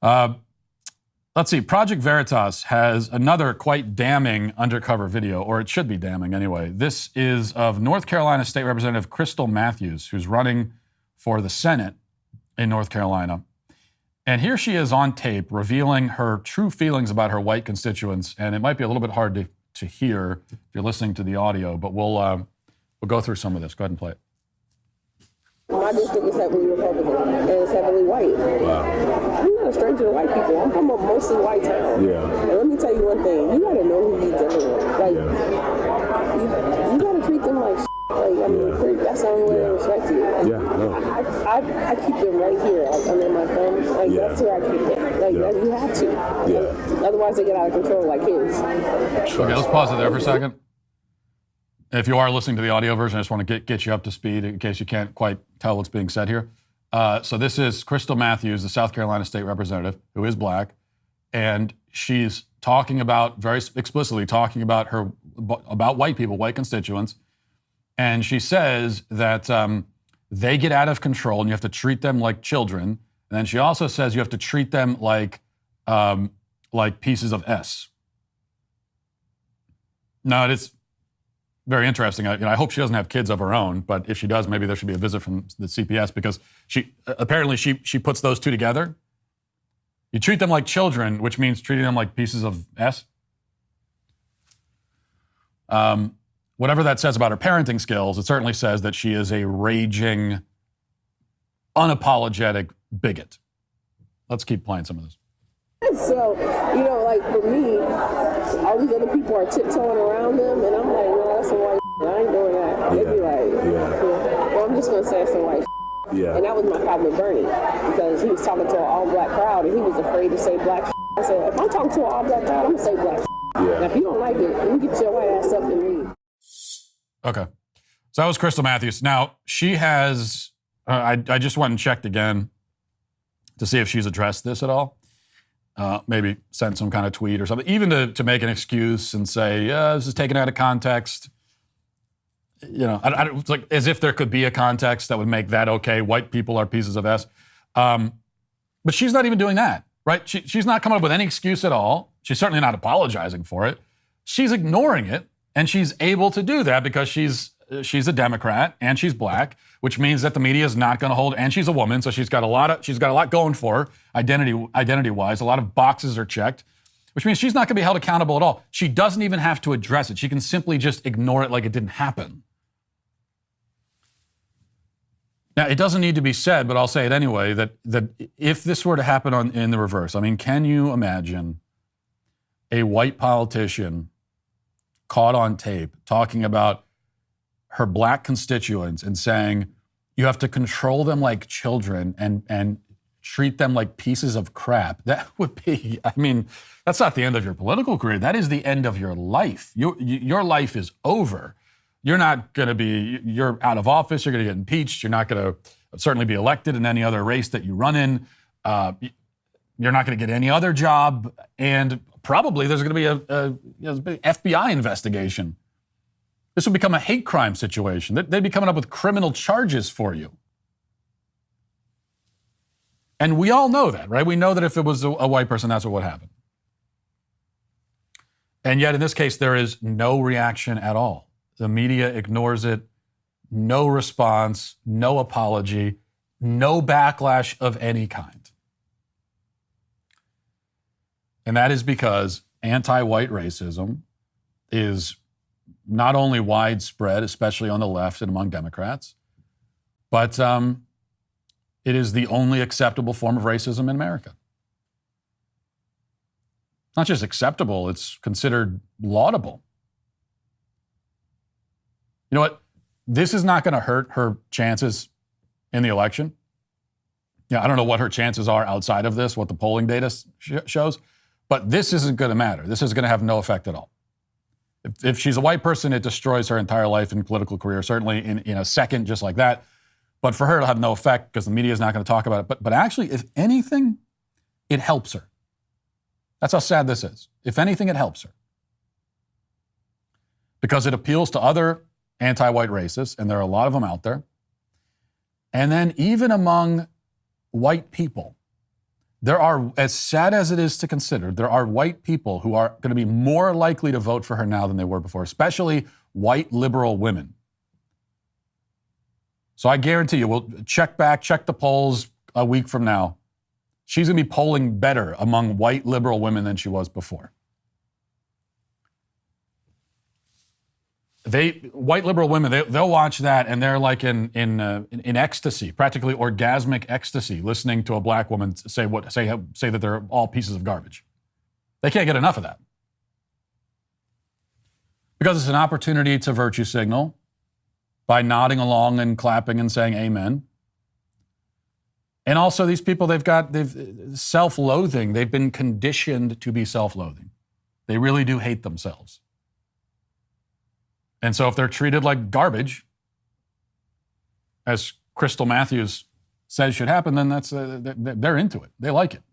Let's see. Project Veritas has another quite damning undercover video, or it should be damning anyway. This is of North Carolina State Representative Krystle Matthews, who's running for the Senate in North Carolina. And here she is on tape revealing her true feelings about her white constituents. And it might be a little bit hard to hear if you're listening to the audio, but we'll go through some of this. Go ahead and play it. My district is heavily Republican, and it's heavily white. Wow. I'm not a stranger to white people. I'm from a mostly white town. Yeah. And let me tell you one thing. You gotta know who you're dealing with. Like, you gotta treat them like shit. Like, I mean, that's the only way to respect you. Like, I keep them right here, like, under my thumb. Like, that's where I keep them. Like, you have to. Like, otherwise, they get out of control like kids. Okay, let's pause it there for a second. If you are listening to the audio version, I just want to get you up to speed in case you can't quite tell what's being said here. So this is Krystle Matthews, the South Carolina State Representative, who is black, and she's talking about, very explicitly talking about about white people, white constituents, and she says that they get out of control and you have to treat them like children. And then she also says you have to treat them like pieces of S. Now, it is very interesting. I hope she doesn't have kids of her own, but if she does, maybe there should be a visit from the CPS, because she puts those two together. You treat them like children, which means treating them like pieces of S. Whatever that says about her parenting skills, it certainly says that she is a raging, unapologetic bigot. Let's keep playing some of this. So, like for me, all these other people are tiptoeing around them, and I'm like, no, that's some white shit. I ain't doing that. They'd be like, well, I'm just going to say it's some white shit. Yeah. And that was my problem with Bernie, because he was talking to an all-black crowd, and he was afraid to say black shit. I said, if I'm talking to an all-black crowd, I'm going to say black shit. Yeah. Now, if you don't like it, you get your white ass up and leave. Okay. So that was Krystle Matthews. Now, she has, I just went and checked again to see if she's addressed this at all. Maybe send some kind of tweet or something, even to make an excuse and say, yeah, this is taken out of context. It's like as if there could be a context that would make that okay. White people are pieces of S. But she's not even doing that, right? She's not coming up with any excuse at all. She's certainly not apologizing for it. She's ignoring it, and she's able to do that because she's a Democrat and she's black, which means that the media is not going to hold, and she's a woman, so she's got a lot going for her identity-wise. A lot of boxes are checked, which means she's not going to be held accountable at all. She doesn't even have to address it. She can simply just ignore it like it didn't happen. Now, it doesn't need to be said, but I'll say it anyway, that if this were to happen in the reverse, I mean, can you imagine a white politician caught on tape talking about her black constituents and saying, you have to control them like children and treat them like pieces of crap? That would be, I mean, that's not the end of your political career. That is the end of your life. Your life is over. You're not going to be, you're out of office, you're going to get impeached, you're not going to certainly be elected in any other race that you run in. You're not going to get any other job, and probably there's going to be a FBI investigation. This would become a hate crime situation. They'd be coming up with criminal charges for you. And we all know that, right? We know that if it was a white person, that's what would happen. And yet in this case, there is no reaction at all. The media ignores it, no response, no apology, no backlash of any kind. And that is because anti-white racism is not only widespread, especially on the left and among Democrats, but it is the only acceptable form of racism in America. It's not just acceptable, it's considered laudable. You know what? This is not going to hurt her chances in the election. Yeah, I don't know what her chances are outside of this, what the polling data shows, but this isn't going to matter. This is going to have no effect at all. If she's a white person, it destroys her entire life and political career, certainly in a second, just like that. But for her, it'll have no effect because the media is not going to talk about it. But actually, if anything, it helps her. That's how sad this is. If anything, it helps her. Because it appeals to other anti-white racists, and there are a lot of them out there. And then even among white people, There are, as sad as it is to consider, there are white people who are going to be more likely to vote for her now than they were before, especially white liberal women. So I guarantee you, we'll check the polls a week from now. She's going to be polling better among white liberal women than she was before. White liberal women, they'll watch that and they're like in ecstasy, practically orgasmic ecstasy, listening to a black woman say that they're all pieces of garbage. They can't get enough of that. Because it's an opportunity to virtue signal by nodding along and clapping and saying amen. And also these people, they've self-loathing. They've been conditioned to be self-loathing. They really do hate themselves. And so if they're treated like garbage, as Krystle Matthews says should happen, then they're into it. They like it.